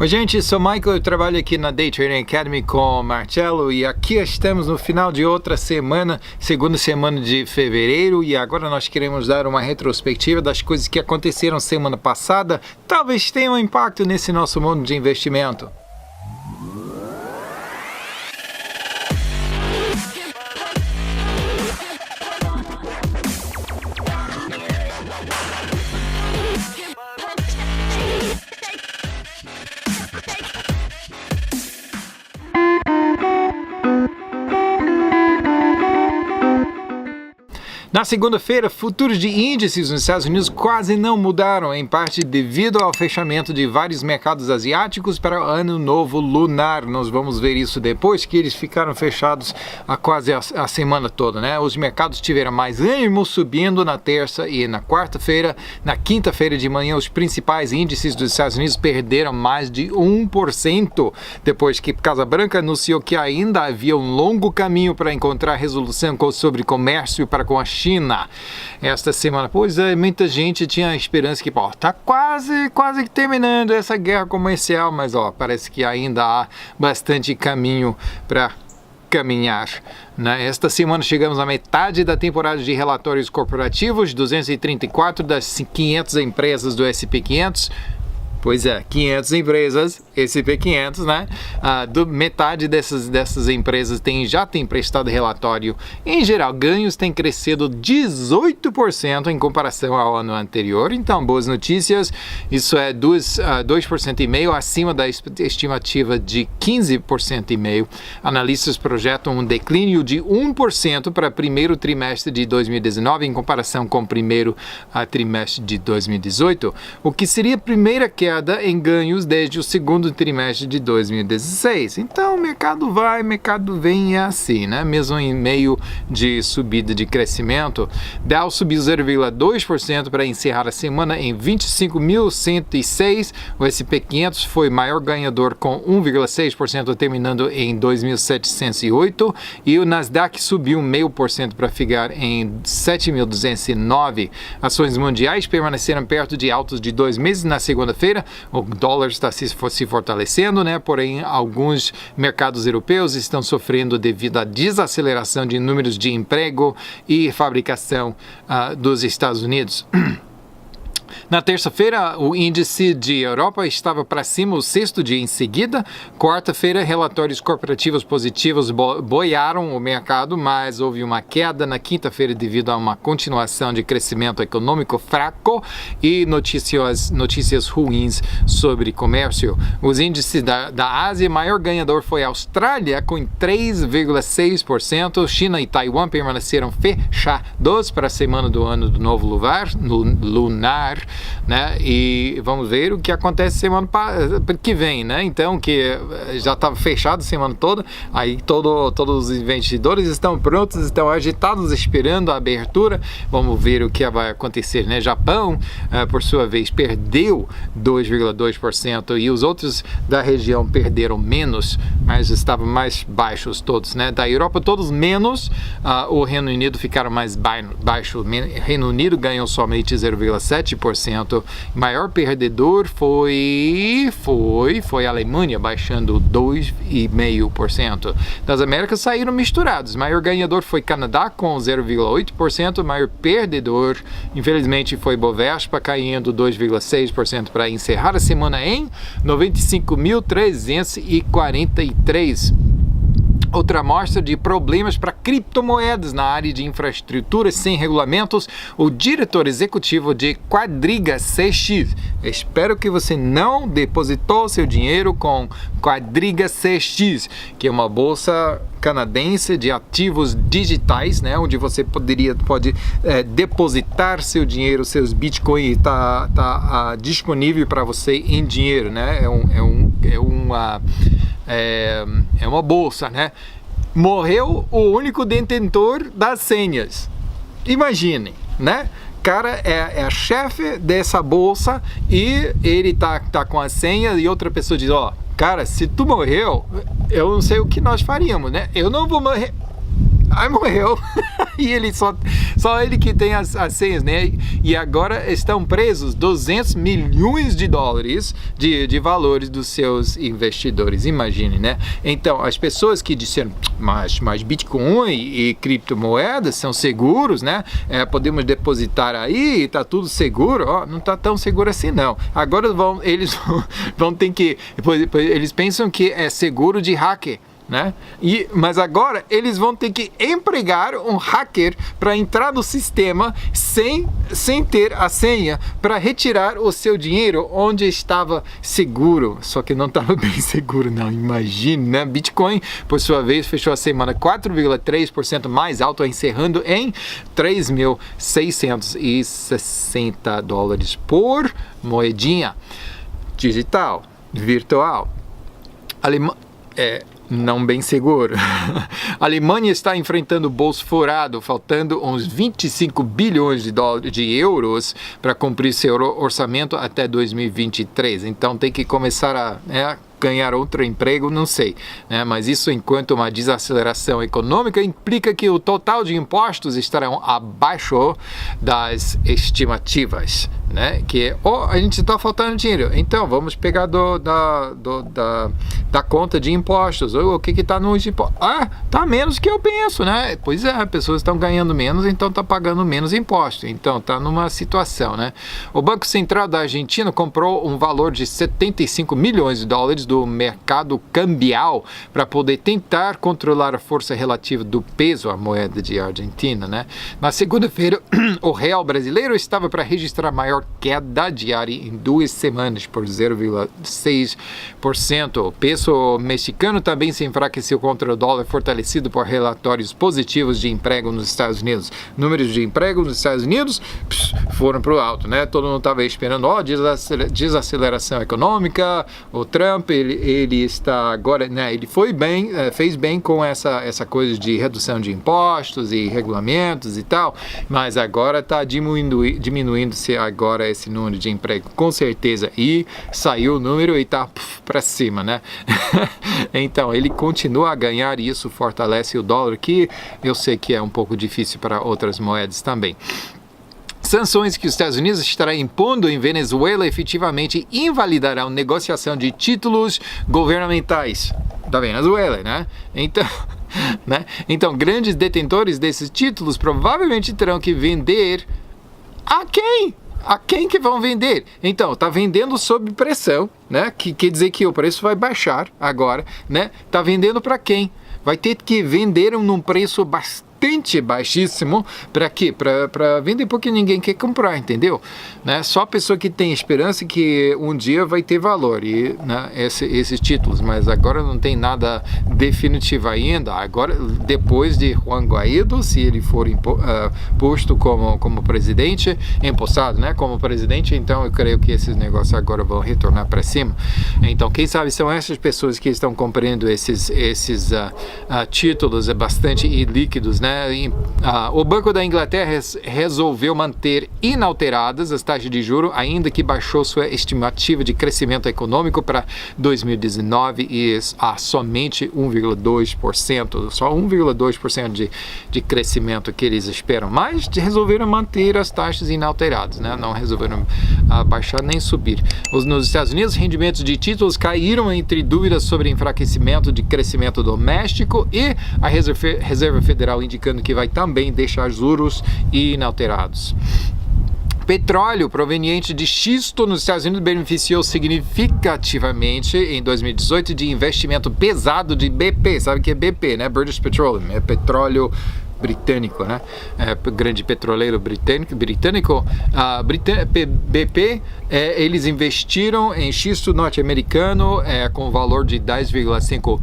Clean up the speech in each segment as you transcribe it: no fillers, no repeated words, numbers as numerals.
Oi gente, sou Michael, eu trabalho aqui na Day Trading Academy com o Marcelo e aqui estamos no final de outra semana, segunda semana de fevereiro, e agora nós queremos dar uma retrospectiva das coisas que aconteceram semana passada, talvez tenha um impacto nesse nosso mundo de investimento. Na segunda-feira, futuros de índices nos Estados Unidos quase não mudaram, em parte devido ao fechamento de vários mercados asiáticos para o Ano Novo Lunar. Nós vamos ver isso depois, que eles ficaram fechados quase a semana toda, né? Os mercados tiveram mais ânimo subindo na terça e na quarta-feira. Na quinta-feira de manhã, os principais índices dos Estados Unidos perderam mais de 1%, depois que Casa Branca anunciou que ainda havia um longo caminho para encontrar resolução sobre comércio para com a China esta semana. Pois é, muita gente tinha a esperança que tá quase terminando essa guerra comercial, mas parece que ainda há bastante caminho para caminhar. Esta semana chegamos à metade da temporada de relatórios corporativos, 234 das 500 empresas do S&P 500. Pois é, 500 empresas, S&P 500, né? Metade dessas empresas já tem prestado relatório. Em geral, ganhos têm crescido 18% em comparação ao ano anterior. Então, boas notícias. Isso é 2,5% acima da estimativa de 15,5%. Analistas projetam um declínio de 1% para o primeiro trimestre de 2019 em comparação com o primeiro trimestre de 2018, o que seria a primeira queda em ganhos desde o segundo trimestre de 2016. Então, o mercado vai, o mercado vem, é assim, né? Mesmo em meio de subida de crescimento, Dow subiu 0,2% para encerrar a semana em 25.106. O S&P 500 foi maior ganhador com 1,6%, terminando em 2.708. E o Nasdaq subiu 0,5% para ficar em 7.209. Ações mundiais permaneceram perto de altos de 2 meses na segunda-feira. O dólar está se fortalecendo, né? Porém, alguns mercados europeus estão sofrendo devido à desaceleração de números de emprego e fabricação dos Estados Unidos. Na terça-feira, o índice de Europa estava para cima o sexto dia em seguida. Quarta-feira, relatórios corporativos positivos boiaram o mercado, mas houve uma queda na quinta-feira devido a uma continuação de crescimento econômico fraco e notícias ruins sobre comércio. Os índices da Ásia, maior ganhador foi a Austrália, com 3,6%. China e Taiwan permaneceram fechados para a semana do Ano do Novo Lunar, né? E vamos ver o que acontece semana que vem, né? Então, que já estava fechado a semana toda, aí todos os investidores estão prontos, estão agitados, esperando a abertura. Vamos ver o que vai acontecer, né? Japão, por sua vez, perdeu 2,2% e os outros da região perderam menos, mas estavam mais baixos todos, né? Da Europa, todos menos, o Reino Unido ficaram mais baixo. O Reino Unido ganhou somente 0,7%. Maior perdedor foi a Alemanha, baixando 2,5%. Das Américas saíram misturados. Maior ganhador foi Canadá, com 0,8%. Maior perdedor, infelizmente, foi Bovespa, caindo 2,6% para encerrar a semana em 95.343. Outra amostra de problemas para criptomoedas na área de infraestrutura sem regulamentos, o diretor executivo de Quadriga CX. Espero que você não depositou seu dinheiro com Quadriga CX, que é uma bolsa canadense de ativos digitais, né, onde você pode depositar seu dinheiro, seus bitcoins, está disponível para você em dinheiro, né? É uma bolsa, né? Morreu o único detentor das senhas. Imaginem, né? Cara é a chefe dessa bolsa e ele tá com a senha e outra pessoa diz, cara, se tu morreu, eu não sei o que nós faríamos, né? Eu não vou morrer. Aí morreu. E ele só Só ele que tem as senhas, né? E agora estão presos 200 milhões de dólares de valores dos seus investidores, imagine, né? Então, as pessoas que disseram, mas Bitcoin e criptomoedas são seguros, né? Podemos depositar aí, tá tudo seguro. Não tá tão seguro assim, não. Agora eles vão ter que... Eles pensam que é seguro de hacker, né? Mas agora eles vão ter que empregar um hacker para entrar no sistema sem ter a senha para retirar o seu dinheiro onde estava seguro. Só que não estava bem seguro, não. Imagine, né? Bitcoin, por sua vez, fechou a semana 4,3% mais alto, encerrando em 3.660 dólares por moedinha digital, virtual. Não bem seguro. A Alemanha está enfrentando o bolso furado, faltando uns 25 bilhões de euros para cumprir seu orçamento até 2023. Então tem que começar a ganhar outro emprego, não sei, né? Mas isso, enquanto uma desaceleração econômica, implica que o total de impostos estarão abaixo das estimativas, né? Que a gente está faltando dinheiro, então vamos pegar da conta de impostos. O que está nos impostos? Tá menos que eu penso, né? Pois é, as pessoas estão ganhando menos, então está pagando menos imposto, então está numa situação, né? O Banco Central da Argentina comprou um valor de 75 milhões de dólares do mercado cambial para poder tentar controlar a força relativa do peso à moeda de Argentina, né? Na segunda-feira, o real brasileiro estava para registrar a maior queda diária em 2 semanas, por 0,6%. O peso mexicano também se enfraqueceu contra o dólar, fortalecido por relatórios positivos de emprego nos Estados Unidos. Números de emprego nos Estados Unidos foram para o alto, né? Todo mundo estava esperando desaceleração econômica. O Trump, ele está agora, né? Ele fez bem com essa coisa de redução de impostos e regulamentos e tal, mas agora está diminuindo-se agora esse número de emprego, com certeza, e saiu o número e está para cima, né? Então, ele continua a ganhar e isso fortalece o dólar, que eu sei que é um pouco difícil para outras moedas também. Sanções que os Estados Unidos estará impondo em Venezuela efetivamente invalidarão negociação de títulos governamentais da Venezuela, né? Então, grandes detentores desses títulos provavelmente terão que vender a quem? A quem que vão vender? Então, tá vendendo sob pressão, né? Que quer dizer que o preço vai baixar agora, né? Tá vendendo para quem? Vai ter que vender num preço bastante baixíssimo. Para quê? Para vender porque ninguém quer comprar, entendeu? Né? Só a pessoa que tem esperança que um dia vai ter valor, e, né, esses títulos, mas agora não tem nada definitivo ainda. Agora, depois de Juan Guaido, se ele for posto como presidente, empossado, né, como presidente, então eu creio que esses negócios agora vão retornar para cima. Então, quem sabe são essas pessoas que estão comprando esses títulos bastante ilíquidos, né? O Banco da Inglaterra resolveu manter inalteradas as taxas de juros, ainda que baixou sua estimativa de crescimento econômico para 2019 e a somente 1,2%, só 1,2% de crescimento que eles esperam, mas resolveram manter as taxas inalteradas, né? Não resolveram baixar nem subir. Nos Estados Unidos, rendimentos de títulos caíram entre dúvidas sobre enfraquecimento de crescimento doméstico e a Reserva Federal indicando que vai também deixar juros inalterados. Petróleo proveniente de xisto nos Estados Unidos beneficiou significativamente em 2018 de investimento pesado de BP. Sabe o que é BP, né? British Petroleum, é petróleo britânico, né? Grande petroleiro britânico. BP, eles investiram em xisto norte-americano com valor de 10,5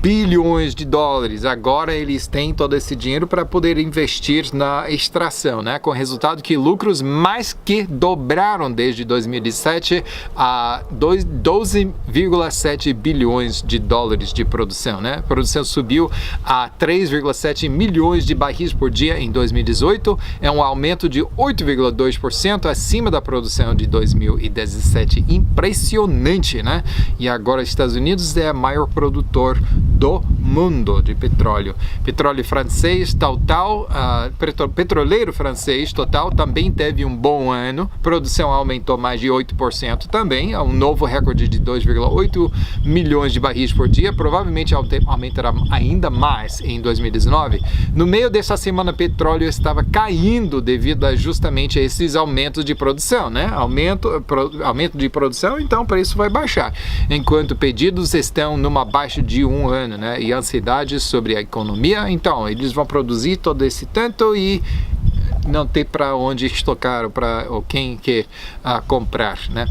bilhões de dólares. Agora eles têm todo esse dinheiro para poder investir na extração, né? Com o resultado que lucros mais que dobraram desde 2007 a 12,7 bilhões de dólares de produção, né? A produção subiu a 3,7 milhões de barris por dia em 2018, é um aumento de 8,2% acima da produção de 2017. Impressionante, né? E agora os Estados Unidos é o maior produtor do mundo de petróleo. Petróleo francês, petroleiro francês, Total, também teve um bom ano. Produção aumentou mais de 8% também, a um novo recorde de 2,8 milhões de barris por dia. Provavelmente aumentará ainda mais em 2019. No meio dessa semana, petróleo estava caindo devido justamente a esses aumentos de produção, né? Aumento de produção, então o preço vai baixar. Enquanto pedidos estão numa baixa de um ano, né? E ansiedade sobre a economia, então eles vão produzir todo esse tanto e não tem para onde estocar ou quem quer comprar, né?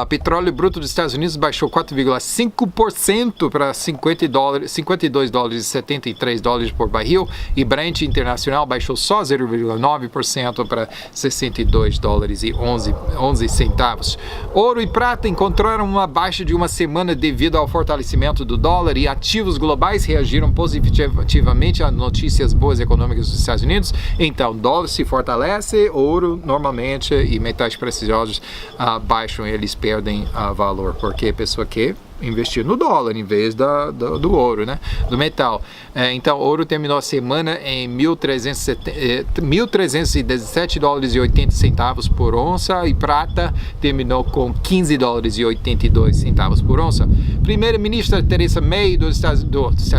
Petróleo bruto dos Estados Unidos baixou 4,5% para 52 dólares e 73 dólares por barril, e Brent internacional baixou só 0,9% para 62 dólares e 11 centavos. Ouro e prata encontraram uma baixa de uma semana devido ao fortalecimento do dólar, e ativos globais reagiram positivamente a notícias boas econômicas dos Estados Unidos. Então, dólar se fortalece, ouro normalmente e metais preciosos baixam, eles perdem valor, porque a pessoa quer investir no dólar em vez do ouro, né? Do metal. Então, ouro terminou a semana em 1.317 dólares e 80 centavos por onça, e prata terminou com 15 dólares e 82 centavos por onça. Primeira-ministra Theresa May dos Estados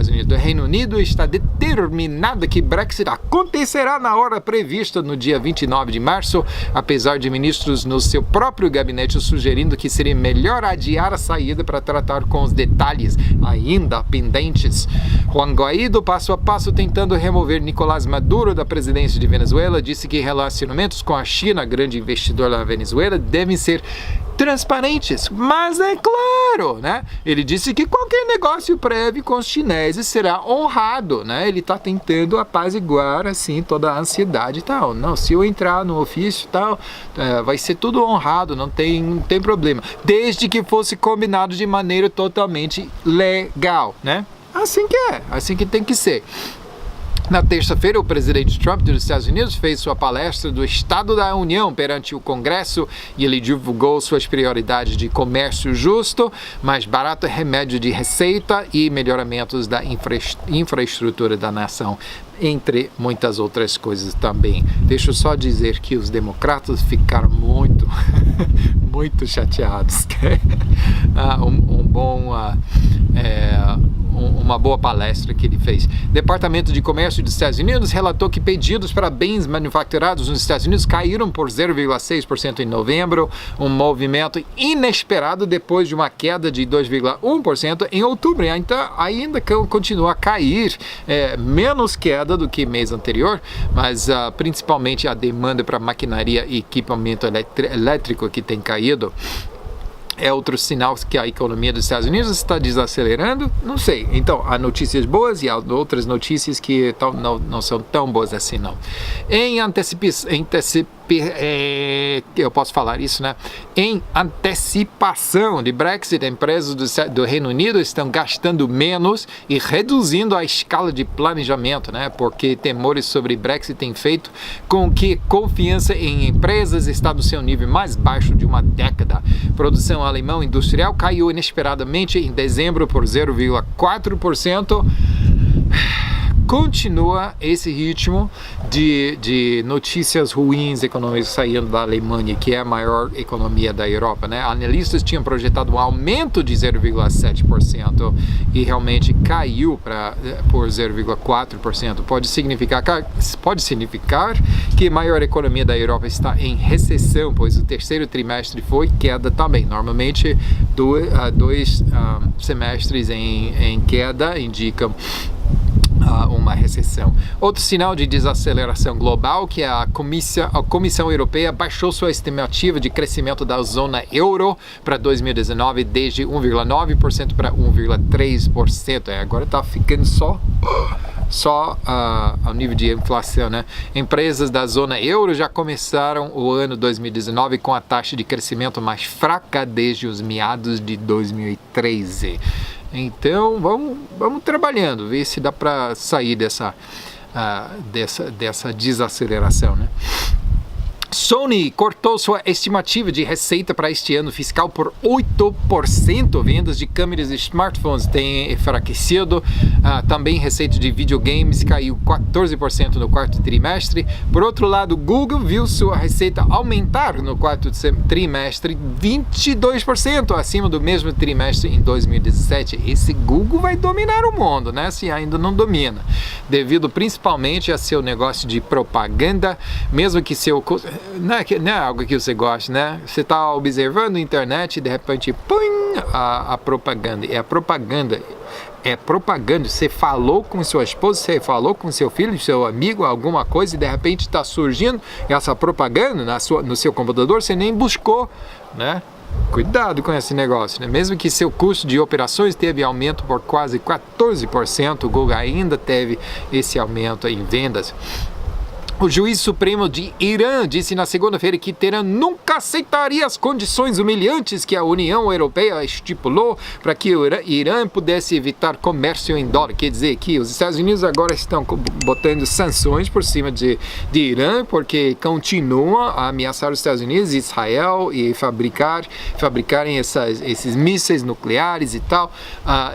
Unidos, do Reino Unido, está determinada que Brexit acontecerá na hora prevista no dia 29 de março, apesar de ministros no seu próprio gabinete sugerindo que seria melhor adiar a saída para tratar com os detalhes ainda pendentes. Juan Guaidó, passo a passo tentando remover Nicolás Maduro da presidência de Venezuela, disse que relacionamentos com a China, grande investidor na Venezuela, devem ser transparentes, mas é claro, né? Ele disse que qualquer negócio prévio com os chineses será honrado, né? Ele está tentando apaziguar, assim, toda a ansiedade e tal. Não, se eu entrar no ofício e tal, vai ser tudo honrado, não tem problema, desde que fosse combinado de maneira totalmente legal, né? Assim que é, assim que tem que ser. Na terça-feira, o presidente Trump dos Estados Unidos fez sua palestra do Estado da União perante o Congresso, e ele divulgou suas prioridades de comércio justo, mais barato, remédio de receita e melhoramentos da infraestrutura da nação, entre muitas outras coisas também. Deixa eu só dizer que os democratas ficaram muito, muito chateados. Uma boa palestra que ele fez. Departamento de Comércio dos Estados Unidos relatou que pedidos para bens manufaturados nos Estados Unidos caíram por 0,6% em novembro, um movimento inesperado depois de uma queda de 2,1% em outubro. Então, ainda continua a cair, menos queda do que mês anterior, mas principalmente a demanda para maquinaria e equipamento elétrico que tem caído. É outro sinal que a economia dos Estados Unidos está desacelerando? Não sei. Então, há notícias boas e há outras notícias que não são tão boas assim, não. Eu posso falar isso, né? Em antecipação de Brexit, empresas do Reino Unido estão gastando menos e reduzindo a escala de planejamento, né? Porque temores sobre Brexit têm feito com que confiança em empresas está no seu nível mais baixo de uma década. Produção alemã industrial caiu inesperadamente em dezembro por 0,4%. Continua esse ritmo de notícias ruins econômicas saindo da Alemanha, que é a maior economia da Europa, né? Analistas tinham projetado um aumento de 0,7% e realmente caiu por 0,4%. Pode significar que a maior economia da Europa está em recessão, pois o terceiro trimestre foi queda também. Normalmente, dois semestres em queda indicam uma recessão. Outro sinal de desaceleração global, que a Comissão Europeia baixou sua estimativa de crescimento da zona euro para 2019 desde 1,9% para 1,3%. Agora está ficando só ao nível de inflação, né? Empresas da zona euro já começaram o ano 2019 com a taxa de crescimento mais fraca desde os meados de 2013. Então, vamos trabalhando, ver se dá para sair dessa desaceleração, né? Sony cortou sua estimativa de receita para este ano fiscal por 8%. Vendas de câmeras e smartphones têm enfraquecido. Também receita de videogames caiu 14% no quarto trimestre. Por outro lado, Google viu sua receita aumentar no quarto trimestre 22% acima do mesmo trimestre em 2017. Esse Google vai dominar o mundo, né? Se ainda não domina, devido principalmente a seu negócio de propaganda, mesmo que seu não é algo que você gosta, né? Você está observando a internet e de repente, pum, a propaganda. É a propaganda. É propaganda. Você falou com sua esposa, você falou com seu filho, seu amigo, alguma coisa, e de repente está surgindo essa propaganda no seu computador, você nem buscou, né? Cuidado com esse negócio, né? Mesmo que seu custo de operações teve aumento por quase 14%, o Google ainda teve esse aumento em vendas. O juiz supremo de Irã disse na segunda-feira que Teherã nunca aceitaria as condições humilhantes que a União Europeia estipulou para que o Irã pudesse evitar comércio em dólar. Quer dizer que os Estados Unidos agora estão botando sanções por cima de Irã, porque continuam a ameaçar os Estados Unidos e Israel e fabricarem esses mísseis nucleares e tal.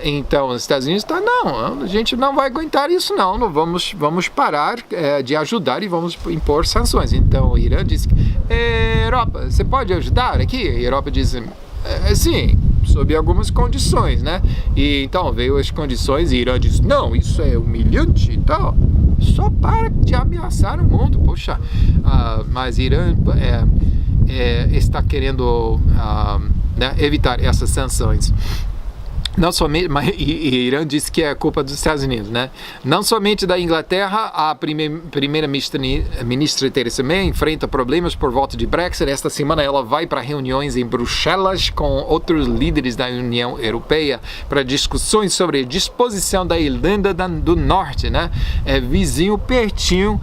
Então os Estados Unidos estão, não, a gente não vai aguentar isso não vamos parar de ajudar e vamos impor sanções. Então o Irã disse, Europa, você pode ajudar aqui? A Europa disse, sim, sob algumas condições, né? E então veio as condições e Irã disse, não, isso é humilhante e tal. Só para de ameaçar o mundo, poxa. Mas Irã está querendo né, evitar essas sanções. Não somente, e Irã disse que é culpa dos Estados Unidos, né? Não somente da Inglaterra, a primeira-ministra Theresa May enfrenta problemas por volta de Brexit. Esta semana ela vai para reuniões em Bruxelas com outros líderes da União Europeia para discussões sobre a disposição da Irlanda do Norte, né? É vizinho pertinho,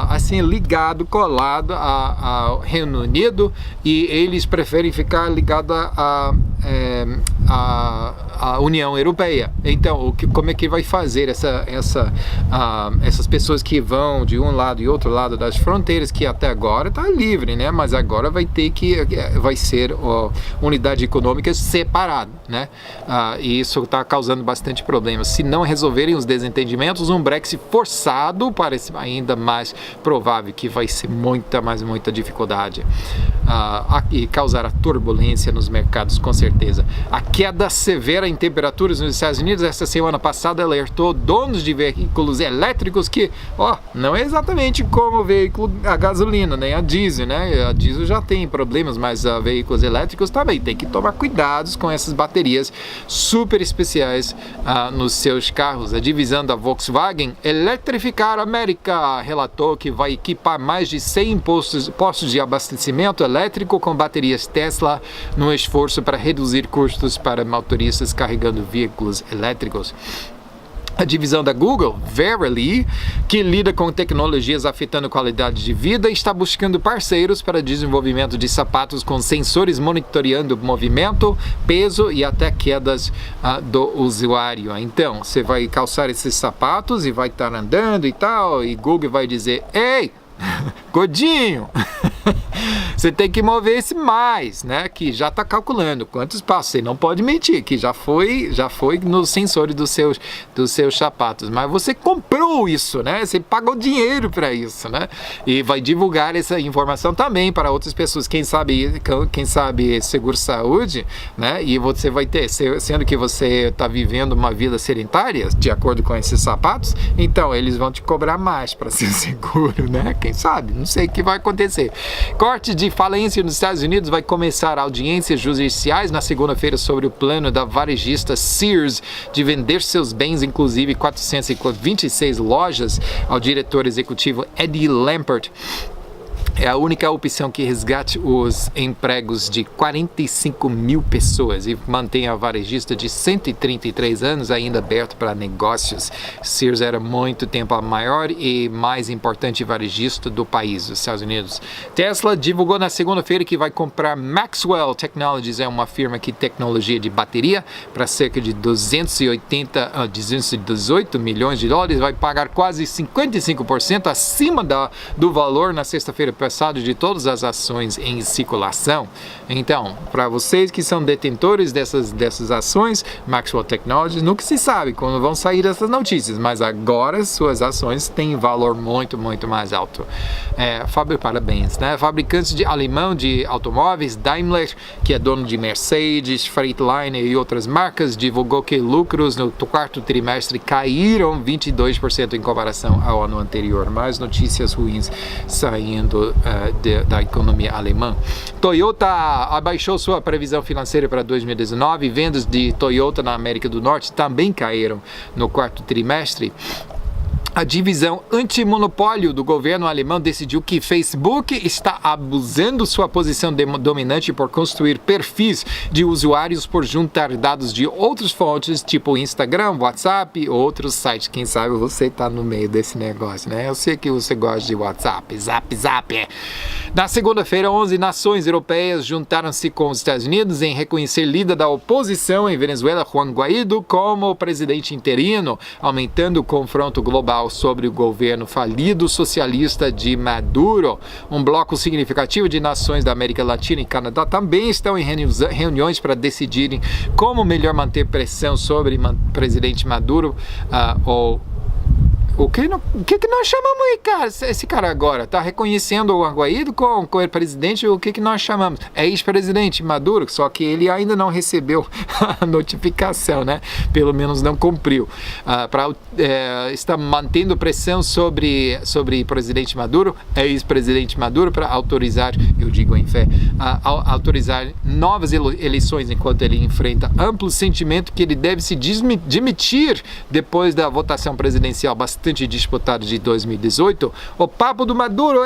assim ligado, colado ao Reino Unido, e eles preferem ficar ligados a União Europeia. Então, como é que vai fazer essas pessoas que vão de um lado e outro lado das fronteiras, que até agora está livre, né? Mas agora vai ser unidade econômica separada, né? E isso está causando bastante problemas. Se não resolverem os desentendimentos, um Brexit forçado parece ainda mais provável, que vai ser muita dificuldade e causará turbulência nos mercados, com certeza. A queda severa em temperaturas nos Estados Unidos esta semana passada alertou donos de veículos elétricos que, não é exatamente como o veículo a gasolina, nem a diesel, né? A diesel já tem problemas, mas veículos elétricos também tem que tomar cuidados com essas baterias super especiais nos seus carros. A divisão da Volkswagen Electrificar América relatou que vai equipar mais de 100 postos de abastecimento elétrico com baterias Tesla no esforço para reduzir custos para motoristas carregando veículos elétricos. A divisão da Google, Verily, que lida com tecnologias afetando a qualidade de vida, está buscando parceiros para desenvolvimento de sapatos com sensores monitoreando movimento, peso e até quedas do usuário. Então, você vai calçar esses sapatos e vai estar andando e tal, e Google vai dizer, ei, Godinho, você tem que mover esse mais, né? Que já está calculando quantos passos. Você não pode mentir, que já foi no sensor dos seus sapatos. Mas você comprou isso, né? Você pagou dinheiro para isso, né? E vai divulgar essa informação também para outras pessoas. Quem sabe seguro-saúde, né? E você vai ter, sendo que você está vivendo uma vida sedentária, de acordo com esses sapatos, então eles vão te cobrar mais para ser seguro, né? Quem sabe? Não sei o que vai acontecer. Corte de falência nos Estados Unidos vai começar audiências judiciais na segunda-feira sobre o plano da varejista Sears de vender seus bens, inclusive 426 lojas, ao diretor executivo Eddie Lampert. É a única opção que resgate os empregos de 45 mil pessoas e mantém a varejista de 133 anos ainda aberto para negócios. Sears era muito tempo a maior e mais importante varejista do país, os Estados Unidos. Tesla divulgou na segunda-feira que vai comprar Maxwell Technologies, é uma firma que tecnologia de bateria, para cerca de 218 milhões de dólares, vai pagar quase 55% acima do valor na sexta-feira passado de todas as ações em circulação. Então, para vocês que são detentores dessas ações, Maxwell Technologies, nunca se sabe quando vão sair essas notícias, mas agora suas ações têm valor muito, muito mais alto. Parabéns, né? Fabricantes alemão de automóveis, Daimler, que é dono de Mercedes, Freightliner e outras marcas, divulgou que lucros no quarto trimestre caíram 22% em comparação ao ano anterior. Mais notícias ruins saindo da economia alemã. Toyota abaixou sua previsão financeira para 2019. Vendas de Toyota na América do Norte também caíram no quarto trimestre. A divisão antimonopólio do governo alemão decidiu que Facebook está abusando sua posição dominante por construir perfis de usuários por juntar dados de outras fontes, tipo Instagram, WhatsApp, outros sites. Quem sabe você está no meio desse negócio, né? Eu sei que você gosta de WhatsApp, Zap. Na segunda-feira, 11 nações europeias juntaram-se com os Estados Unidos em reconhecer líder da oposição em Venezuela, Juan Guaidó, como presidente interino, aumentando o confronto global sobre o governo falido socialista de Maduro. Um bloco significativo de nações da América Latina e Canadá também estão em reuniões para decidirem como melhor manter pressão sobre o presidente Maduro O que nós chamamos aí, cara? Esse cara agora está reconhecendo o Guaidó com o presidente, o que nós chamamos? É ex-presidente Maduro, só que ele ainda não recebeu a notificação, né? Pelo menos não cumpriu. Está mantendo pressão sobre o presidente Maduro, ex-presidente Maduro, para autorizar, eu digo em fé, autorizar novas eleições enquanto ele enfrenta amplo sentimento que ele deve se demitir depois da votação presidencial bastante disputado de 2018. O papo do Maduro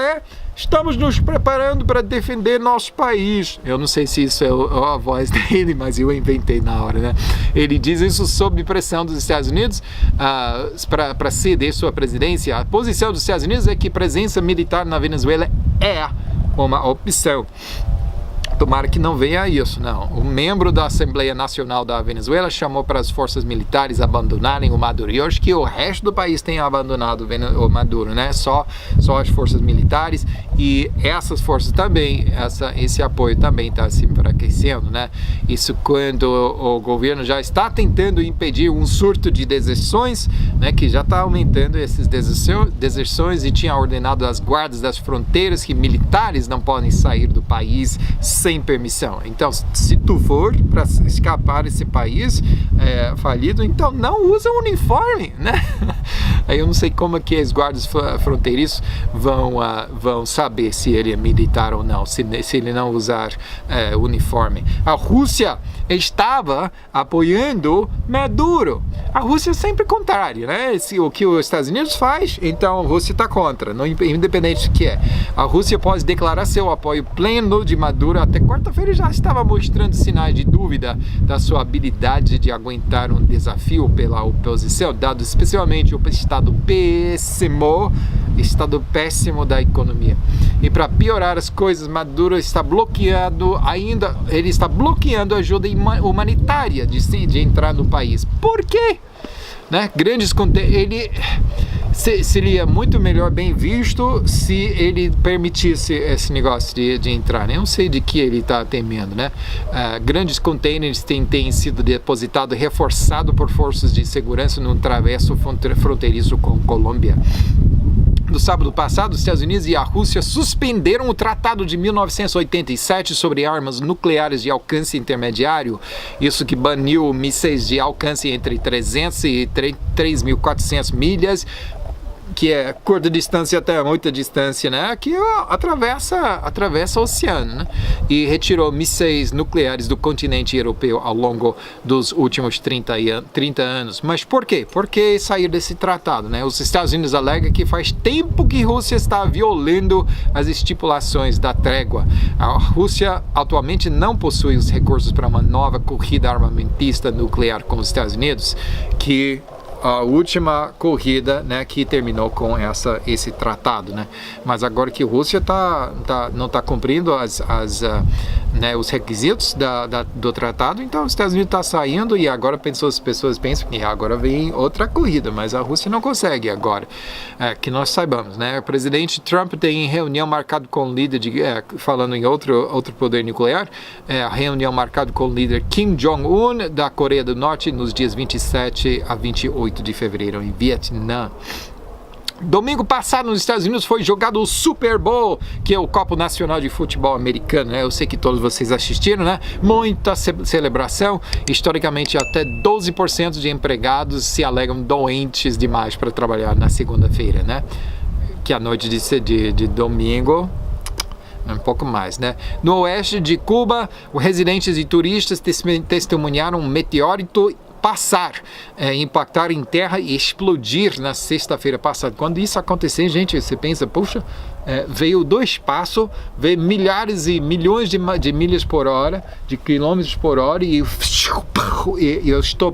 estamos nos preparando para defender nosso país. Eu não sei se isso é a voz dele, mas eu inventei na hora, né? Ele diz isso sob pressão dos Estados Unidos para ceder sua presidência. A posição dos Estados Unidos é que presença militar na Venezuela é uma opção. Tomara que não venha isso, não. O membro da Assembleia Nacional da Venezuela chamou para as forças militares abandonarem o Maduro. E eu acho que o resto do país tem abandonado o Maduro, né? Só as forças militares, e essas forças também, esse apoio também está se enfraquecendo, né? Isso quando o governo já está tentando impedir um surto de deserções, né? Que já está aumentando essas deserções, e tinha ordenado às guardas das fronteiras que militares não podem sair do país sem permissão. Então, se tu for para escapar desse país falido, então não usa uniforme, né? Aí eu não sei como é que os guardas fronteiriços vão saber se ele é militar ou não, se ele não usar uniforme. A Rússia estava apoiando Maduro. A Rússia é sempre contrária, né? O que os Estados Unidos faz, então a Rússia está contra, independente do que é. A Rússia pode declarar seu apoio pleno de Maduro. Até quarta-feira já estava mostrando sinais de dúvida da sua habilidade de aguentar um desafio pela oposição, dado especialmente o estado péssimo da economia. E para piorar as coisas, Maduro está bloqueando a ajuda humanitária de entrar no país. Por quê? Né? Ele seria muito melhor bem visto se ele permitisse esse negócio de entrar. Eu não sei de que ele está temendo, né? Grandes containers têm sido depositados, reforçados por forças de segurança num travesso fronteiriço com Colômbia. No sábado passado, os Estados Unidos e a Rússia suspenderam o Tratado de 1987 sobre armas nucleares de alcance intermediário, isso que baniu mísseis de alcance entre 300 e 3.400 milhas, que é curta distância até muita distância, né? Que atravessa o oceano, né? E retirou mísseis nucleares do continente europeu ao longo dos últimos 30 anos. Mas por quê? Por que sair desse tratado, né? Os Estados Unidos alegam que faz tempo que a Rússia está violando as estipulações da trégua. A Rússia atualmente não possui os recursos para uma nova corrida armamentista nuclear com os Estados Unidos, que a última corrida, né, que terminou com esse tratado, né? Mas agora que a Rússia não está cumprindo né, os requisitos do tratado, então os Estados Unidos está saindo e agora as pessoas pensam que agora vem outra corrida, mas a Rússia não consegue agora, que nós saibamos, né? O presidente Trump tem reunião marcada com o líder, falando em outro poder nuclear, a reunião marcada com o líder Kim Jong-un da Coreia do Norte nos dias 27 a 28 de fevereiro em Vietnã. Domingo passado nos Estados Unidos foi jogado o Super Bowl, que é o Copa Nacional de Futebol Americano, né? Eu sei que todos vocês assistiram, né? Muita celebração. Historicamente, até 12% de empregados se alegam doentes demais para trabalhar na segunda-feira, né? Que a noite de domingo, um pouco mais, né? No oeste de Cuba, os residentes e turistas testemunharam um meteorito impactar em terra e explodir na sexta-feira passada. Quando isso acontecer, gente, você pensa, puxa, veio do espaço, veio milhares e milhões de milhas por hora, de quilômetros por hora, e eu estou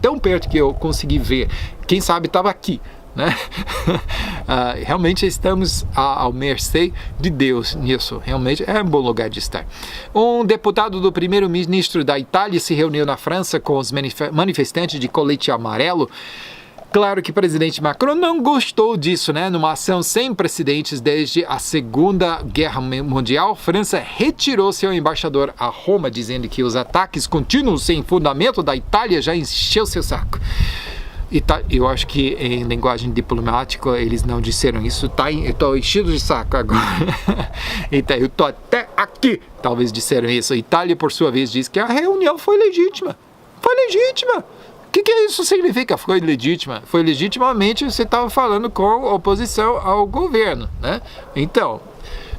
tão perto que eu consegui ver. Quem sabe estava aqui, né? Realmente estamos ao mercê de Deus nisso. Realmente é um bom lugar de estar. Um deputado do primeiro-ministro da Itália se reuniu na França com os manifestantes de colete amarelo. Claro que o presidente Macron não gostou disso, né? Numa ação sem precedentes desde a Segunda Guerra Mundial, a França retirou seu embaixador a Roma, dizendo que os ataques contínuos sem fundamento da Itália já encheu seu saco. Eu acho que em linguagem diplomática eles não disseram isso. Eu estou enchido de saco agora. Então, eu estou até aqui. Talvez disseram isso. A Itália, por sua vez, diz que a reunião foi legítima. Foi legítima. O que isso significa? Foi legítima. Foi legitimamente você estava falando com oposição ao governo, né? Então,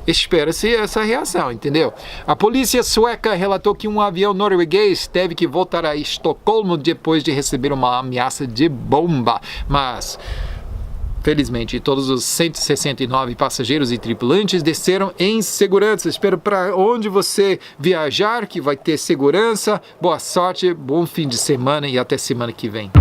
espera-se essa reação, entendeu? A polícia sueca relatou que um avião norueguês teve que voltar a Estocolmo depois de receber uma ameaça de bomba. Mas, felizmente, todos os 169 passageiros e tripulantes desceram em segurança. Espero para onde você viajar que vai ter segurança. Boa sorte, bom fim de semana e até semana que vem.